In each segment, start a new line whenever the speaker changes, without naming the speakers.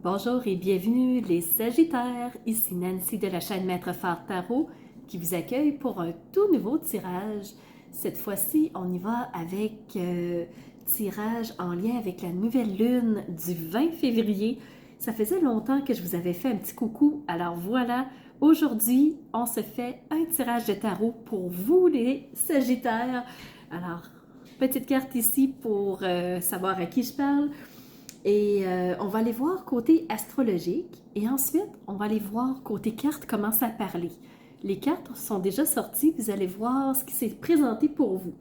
Bonjour et bienvenue les Sagittaires, ici Nancy de la chaîne Maître Phare Tarot qui vous accueille pour un tout nouveau tirage. Cette fois-ci, on y va avec tirage en lien avec la nouvelle lune du 20 février. Ça faisait longtemps que je vous avais fait un petit coucou, alors voilà, aujourd'hui, on se fait un tirage de tarot pour vous les Sagittaires. Alors, petite carte ici pour savoir à qui je parle. Et on va aller voir côté astrologique et ensuite, on va aller voir côté cartes comment ça parler. Les cartes sont déjà sorties, vous allez voir ce qui s'est présenté pour vous.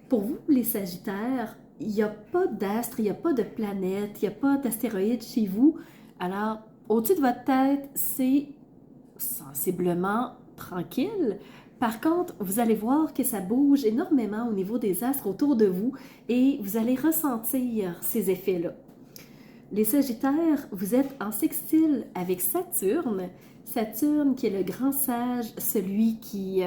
Pour vous, les Sagittaires, il n'y a pas d'astre, il n'y a pas de planète, il n'y a pas d'astéroïde chez vous. Alors, au-dessus de votre tête, c'est sensiblement tranquille. Par contre, vous allez voir que ça bouge énormément au niveau des astres autour de vous et vous allez ressentir ces effets-là. Les Sagittaires, vous êtes en sextile avec Saturne. Saturne qui est le grand sage, celui qui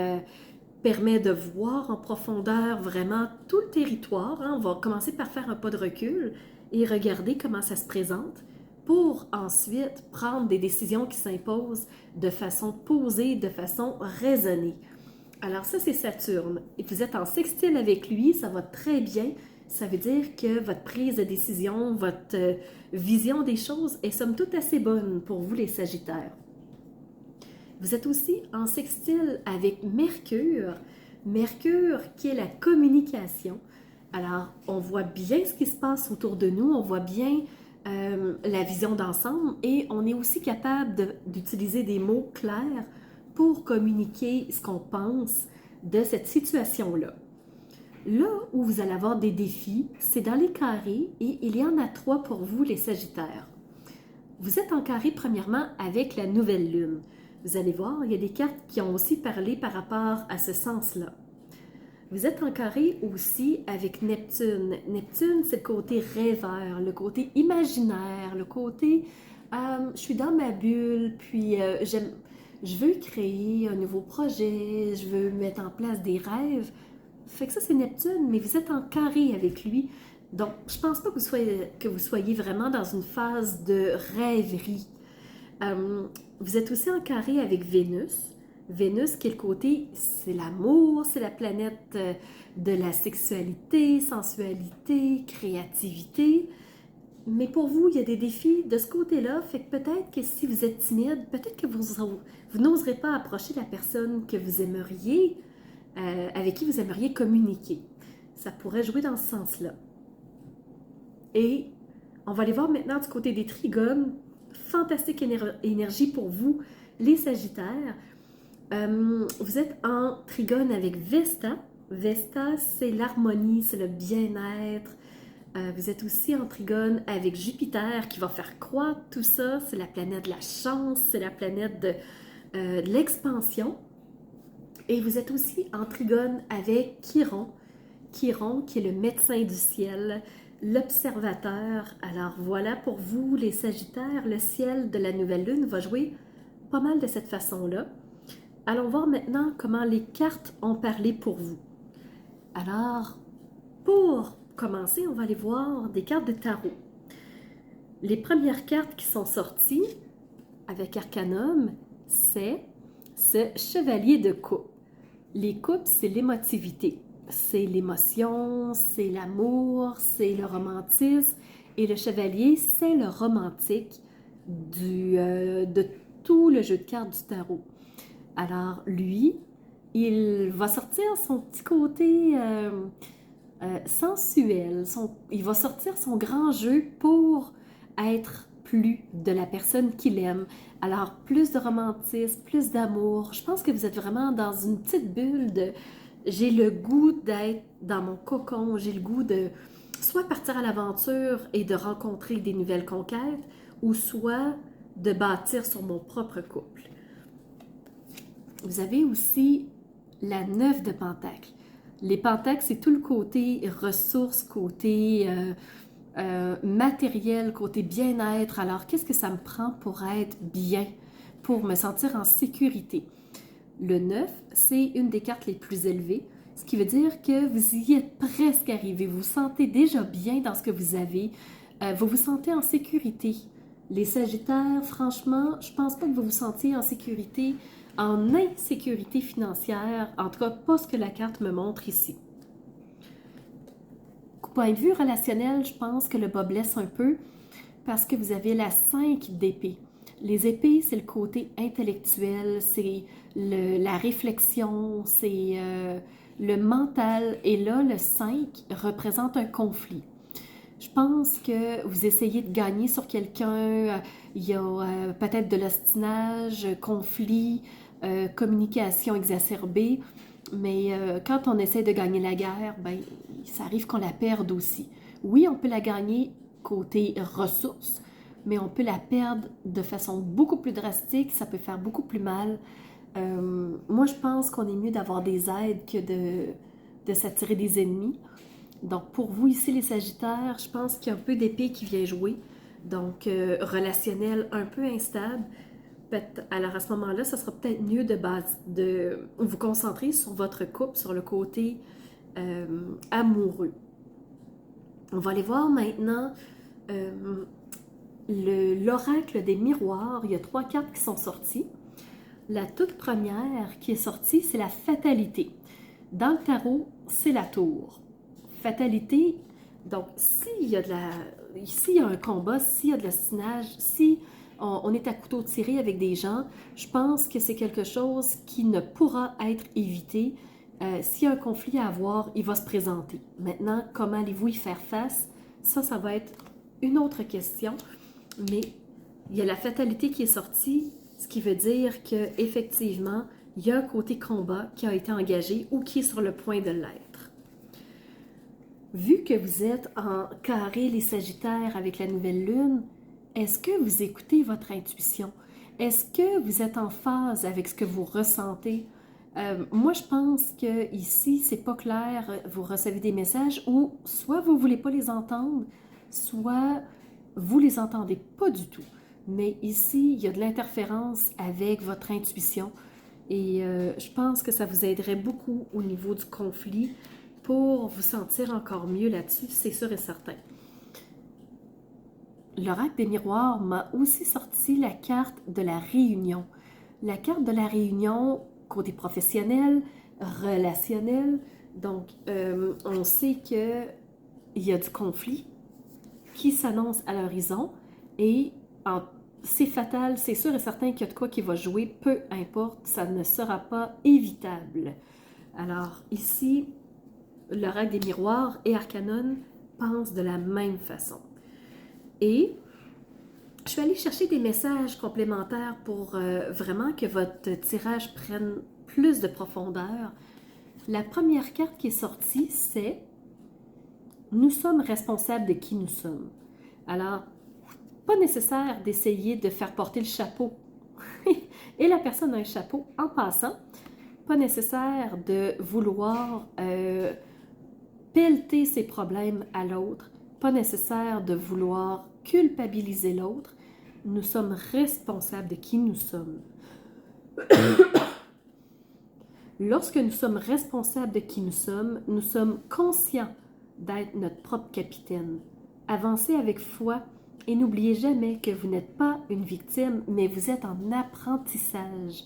permet de voir en profondeur vraiment tout le territoire. On va commencer par faire un pas de recul et regarder comment ça se présente pour ensuite prendre des décisions qui s'imposent de façon posée, de façon raisonnée. Alors ça, c'est Saturne. Et vous êtes en sextile avec lui, ça va très bien. Ça veut dire que votre prise de décision, votre vision des choses est somme toute assez bonne pour vous, les Sagittaires. Vous êtes aussi en sextile avec Mercure. Mercure qui est la communication. Alors, on voit bien ce qui se passe autour de nous, on voit bien la vision d'ensemble et on est aussi capable d'utiliser des mots clairs pour communiquer ce qu'on pense de cette situation-là. Là où vous allez avoir des défis, c'est dans les carrés et il y en a 3 pour vous, les Sagittaires. Vous êtes en carré premièrement avec la nouvelle lune. Vous allez voir, il y a des cartes qui ont aussi parlé par rapport à ce sens-là. Vous êtes en carré aussi avec Neptune. Neptune, c'est le côté rêveur, le côté imaginaire, le côté je suis dans ma bulle, puis je veux créer un nouveau projet, je veux mettre en place des rêves. Fait que ça, c'est Neptune, mais vous êtes en carré avec lui. Donc, je pense pas que vous soyez vraiment dans une phase de rêverie. Vous êtes aussi en carré avec Vénus. Vénus, qui est le côté, c'est l'amour, c'est la planète de la sexualité, sensualité, créativité. Mais pour vous, il y a des défis de ce côté-là, fait que peut-être que si vous êtes timide, peut-être que vous n'oserez pas approcher la personne que vous aimeriez, avec qui vous aimeriez communiquer. Ça pourrait jouer dans ce sens-là. Et on va aller voir maintenant du côté des trigones. Fantastique énergie pour vous, les Sagittaires. Vous êtes en trigone avec Vesta. Vesta, c'est l'harmonie, c'est le bien-être. Vous êtes aussi en trigone avec Jupiter qui va faire croître tout ça. C'est la planète de la chance, c'est la planète de l'expansion. Et vous êtes aussi en trigone avec Chiron. Chiron qui est le médecin du ciel, l'observateur. Alors voilà pour vous les Sagittaires, le ciel de la nouvelle lune va jouer pas mal de cette façon-là. Allons voir maintenant comment les cartes ont parlé pour vous. Alors, pour commencer, on va aller voir des cartes de tarot. Les premières cartes qui sont sorties avec Arcanum, c'est ce chevalier de coupe. Les coupes, c'est l'émotivité. C'est l'émotion, c'est l'amour, c'est le romantisme. Et le chevalier, c'est le romantique de tout le jeu de cartes du tarot. Alors, lui, il va sortir son petit côté sensuel. Il va sortir son grand jeu pour être plus de la personne qu'il aime. Alors, plus de romantisme, plus d'amour. Je pense que vous êtes vraiment dans une petite bulle de... J'ai le goût d'être dans mon cocon, j'ai le goût de soit partir à l'aventure et de rencontrer des nouvelles conquêtes, ou soit de bâtir sur mon propre couple. Vous avez aussi la 9 de Pentacles. Les Pentacles, c'est tout le côté ressources, côté matériel, côté bien-être. Alors, qu'est-ce que ça me prend pour être bien, pour me sentir en sécurité? Le 9, c'est une des cartes les plus élevées, ce qui veut dire que vous y êtes presque arrivé. Vous vous sentez déjà bien dans ce que vous avez. Vous vous sentez en sécurité. Les Sagittaires, franchement, je pense pas que vous vous sentiez en insécurité financière, en tout cas pas ce que la carte me montre ici. Point de vue relationnel, je pense que le bas blesse un peu parce que vous avez la 5 d'épée. Les épées, c'est le côté intellectuel, c'est la réflexion, c'est le mental. Et là, le 5 représente un conflit. Je pense que vous essayez de gagner sur quelqu'un, il y a peut-être de l'ostinage, conflit, communication exacerbée, mais quand on essaie de gagner la guerre, ben, ça arrive qu'on la perde aussi. Oui, on peut la gagner côté ressources, mais on peut la perdre de façon beaucoup plus drastique, ça peut faire beaucoup plus mal. Moi, je pense qu'on est mieux d'avoir des aides que de s'attirer des ennemis. Donc, pour vous ici, les Sagittaires, je pense qu'il y a un peu d'épée qui vient jouer. Donc, relationnel un peu instable. Alors, à ce moment-là, ça sera peut-être mieux de vous concentrer sur votre couple, sur le côté amoureux. On va aller voir maintenant l'oracle des miroirs. Il y a 3 cartes qui sont sorties. La toute première qui est sortie, c'est la fatalité. Dans le tarot, c'est la tour. Fatalité, donc ici il y a un combat, s'il y a de l'ostinage, si on est à couteau tiré avec des gens, je pense que c'est quelque chose qui ne pourra être évité. S'il y a un conflit à avoir, il va se présenter. Maintenant, comment allez-vous y faire face? Ça va être une autre question, mais il y a la fatalité qui est sortie, ce qui veut dire qu'effectivement, il y a un côté combat qui a été engagé ou qui est sur le point de l'être. Vu que vous êtes en carré les Sagittaires avec la nouvelle lune, est-ce que vous écoutez votre intuition? Est-ce que vous êtes en phase avec ce que vous ressentez? Moi, je pense que ici, c'est pas clair. Vous recevez des messages où soit vous voulez pas les entendre, soit vous les entendez pas du tout. Mais ici, il y a de l'interférence avec votre intuition et je pense que ça vous aiderait beaucoup au niveau du conflit pour vous sentir encore mieux là-dessus, c'est sûr et certain. L'oracle des miroirs m'a aussi sorti la carte de la réunion. La carte de la réunion, côté professionnel, relationnel, donc on sait qu'il y a du conflit qui s'annonce à l'horizon et c'est fatal, c'est sûr et certain qu'il y a de quoi qui va jouer, peu importe, ça ne sera pas évitable. Alors ici, l'oracle des miroirs et Arcanon pensent de la même façon. Et je suis allée chercher des messages complémentaires pour vraiment que votre tirage prenne plus de profondeur. La première carte qui est sortie, c'est « Nous sommes responsables de qui nous sommes ». Alors, pas nécessaire d'essayer de faire porter le chapeau. Et la personne a un chapeau en passant. Pas nécessaire de vouloir pelleter ses problèmes à l'autre. Pas nécessaire de vouloir culpabiliser l'autre. Nous sommes responsables de qui nous sommes. Lorsque nous sommes responsables de qui nous sommes conscients d'être notre propre capitaine. Avancez avec foi et n'oubliez jamais que vous n'êtes pas une victime, mais vous êtes en apprentissage.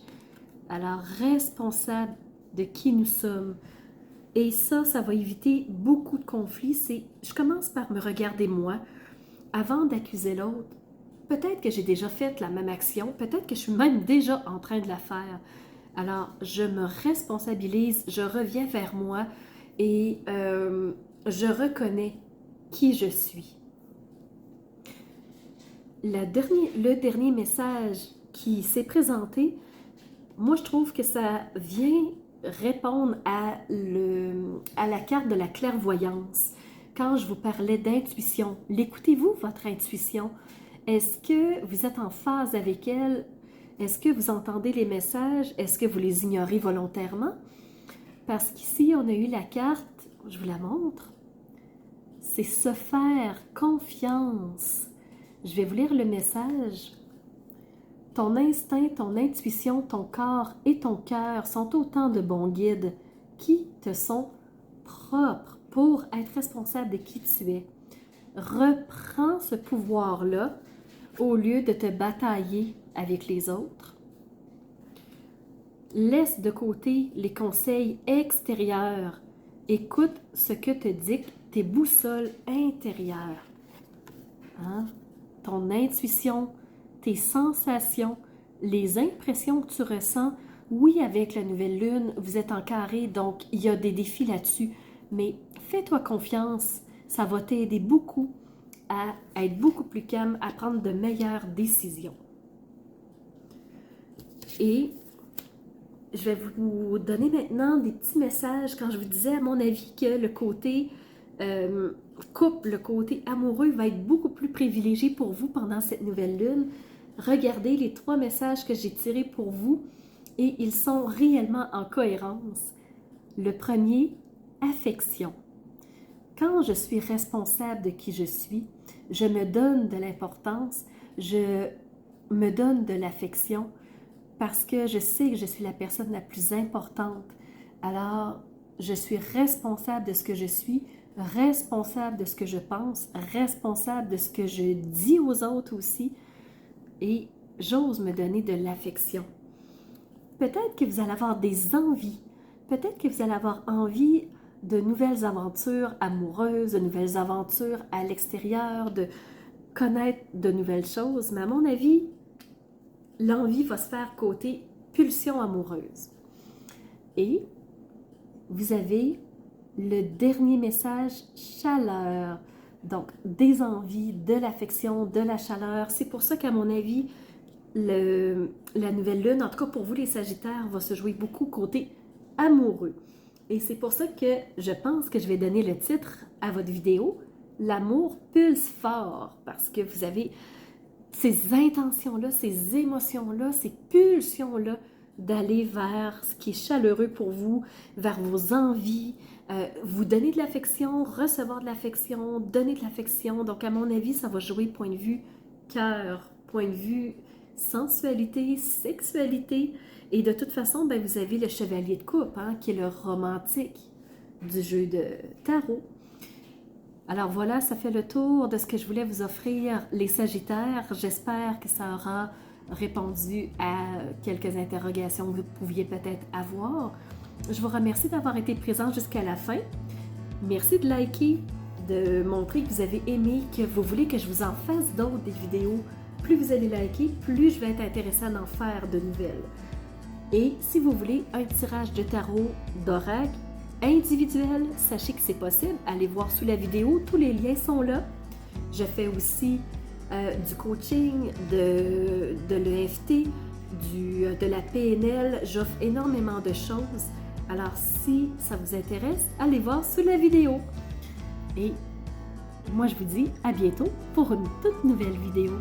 Alors, responsable de qui nous sommes. Et ça va éviter beaucoup de conflits. Je commence par me regarder moi avant d'accuser l'autre. Peut-être que j'ai déjà fait la même action, peut-être que je suis même déjà en train de la faire. Alors, je me responsabilise, je reviens vers moi et je reconnais qui je suis. Le dernier message qui s'est présenté, moi je trouve que ça vient répondre à la carte de la clairvoyance. Quand je vous parlais d'intuition, l'écoutez-vous, votre intuition? Est-ce que vous êtes en phase avec elle? Est-ce que vous entendez les messages? Est-ce que vous les ignorez volontairement? Parce qu'ici, on a eu la carte, je vous la montre, c'est se faire confiance. Je vais vous lire le message. Ton instinct, ton intuition, ton corps et ton cœur sont autant de bons guides qui te sont propres pour être responsable de qui tu es. Reprends ce pouvoir-là. au lieu de te batailler avec les autres. Laisse de côté les conseils extérieurs. Écoute ce que te dictent tes boussoles intérieures. Hein? Ton intuition, tes sensations, les impressions que tu ressens. Oui, avec la nouvelle lune, vous êtes en carré, donc il y a des défis là-dessus. Mais fais-toi confiance, ça va t'aider beaucoup à être beaucoup plus calme, à prendre de meilleures décisions. Et je vais vous donner maintenant des petits messages quand je vous disais, à mon avis, que le côté couple, le côté amoureux va être beaucoup plus privilégié pour vous pendant cette nouvelle lune. Regardez les 3 messages que j'ai tirés pour vous et ils sont réellement en cohérence. Le premier, affection. Quand je suis responsable de qui je suis, je me donne de l'importance, je me donne de l'affection parce que je sais que je suis la personne la plus importante. Alors, je suis responsable de ce que je suis, responsable de ce que je pense, responsable de ce que je dis aux autres aussi, et j'ose me donner de l'affection. Peut-être que vous allez avoir des envies, peut-être que vous allez avoir envie de nouvelles aventures amoureuses, de nouvelles aventures à l'extérieur, de connaître de nouvelles choses, mais à mon avis, l'envie va se faire côté pulsion amoureuse. Et vous avez le dernier message, chaleur. Donc, des envies, de l'affection, de la chaleur. C'est pour ça qu'à mon avis, la nouvelle lune, en tout cas pour vous les Sagittaires, va se jouer beaucoup côté amoureux. Et c'est pour ça que je pense que je vais donner le titre à votre vidéo, L'amour pulse fort, parce que vous avez ces intentions-là, ces émotions-là, ces pulsions-là d'aller vers ce qui est chaleureux pour vous, vers vos envies, vous donner de l'affection, recevoir de l'affection, donner de l'affection. Donc, à mon avis, ça va jouer point de vue cœur, point de vue sensualité, sexualité. Et de toute façon, ben, vous avez le chevalier de coupe, hein, qui est le romantique du jeu de tarot. Alors voilà, ça fait le tour de ce que je voulais vous offrir, les Sagittaires. J'espère que ça aura répondu à quelques interrogations que vous pouviez peut-être avoir. Je vous remercie d'avoir été présent jusqu'à la fin. Merci de liker, de montrer que vous avez aimé, que vous voulez que je vous en fasse d'autres des vidéos. Plus vous allez liker, plus je vais être intéressée à en faire de nouvelles. Et si vous voulez un tirage de tarot d'oracle individuel, sachez que c'est possible. Allez voir sous la vidéo, tous les liens sont là. Je fais aussi du coaching, de l'EFT, de la PNL. J'offre énormément de choses. Alors, si ça vous intéresse, allez voir sous la vidéo. Et moi, je vous dis à bientôt pour une toute nouvelle vidéo.